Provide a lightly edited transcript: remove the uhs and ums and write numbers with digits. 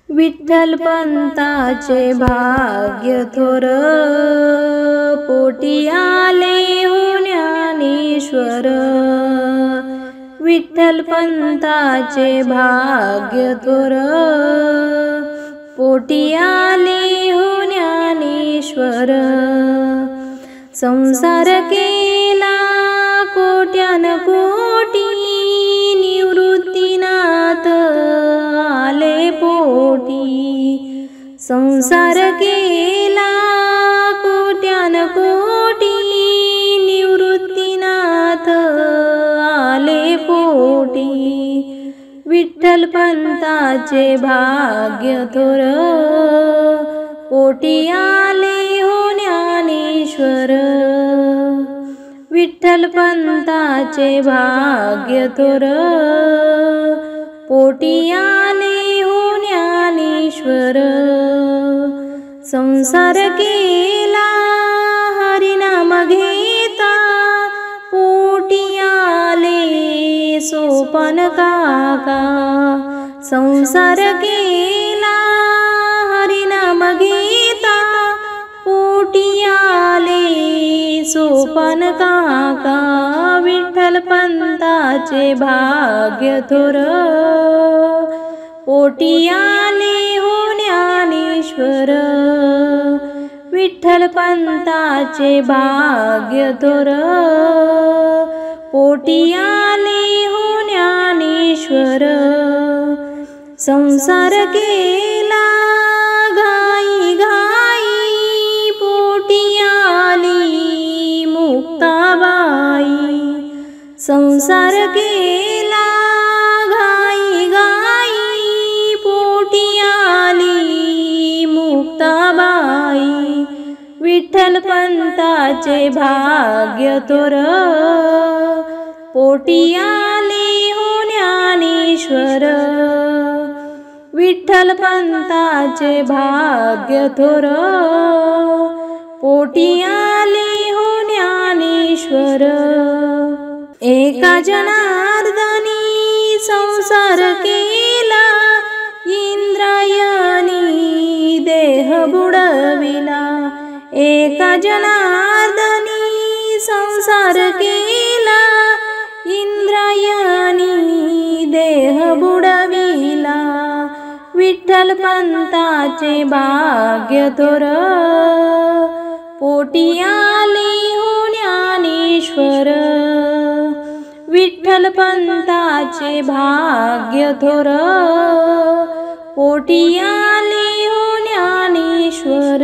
विठ्ठलपंताचे भाग्य थोर, पोटी आले हो ज्ञानेश्वर। विठ्ठलपंताचे भाग्य थोर, पोटी आले हो ज्ञानेश्वर। संसार केला कोट्यान कोटी, निवृत्तीनाथ आले पोटी। संसार केला कोट्यान कोटी, निवृत्तीनाथ आले पोटी। विठ्ठलपंताचे भाग्य थोर, पोटी आले हो ज्ञानेश्वर। विठ्ठलपंताचे भाग्य थोर, पोटी आले हो ज्ञानेश्वर। संसार केला हरिनाम घेता, पोटी आले सोपन काका। संसार केला हरिनाम घेता, पोटी आले सोपन काका। विठ्ठलपंताचे भाग्य थोर, पोटी आले हो ज्ञानेश्वर। विठ्ठलपंताचे भाग्य थोर, पोटी आले हो ज्ञानेश्वर। संसार केला घाई घाई, पोटी आली मुक्ताबाई। संसार केला घाई घाई, पोटी आली मुक्ताबाई। विठ्ठलपंताचे भाग्य थोर, पोटी आले हो ज्ञानेश्वर। विठ्ठलपंताचे भाग्य थोर, पोटी आले हो ज्ञानेश्वर। एका जनार्दनी संसार केला, इंद्रायणी देह बुडविला। एका जनार्दनी संसार केला, इंद्रायणी देह बुडविला। विठ्ठलपंताचे भाग्य थोर, पोटी आले हो ज्ञानेश्वर। विठ्ठलपंताचे भाग्य थोर, पोटी आले हो ज्ञानेश्वर।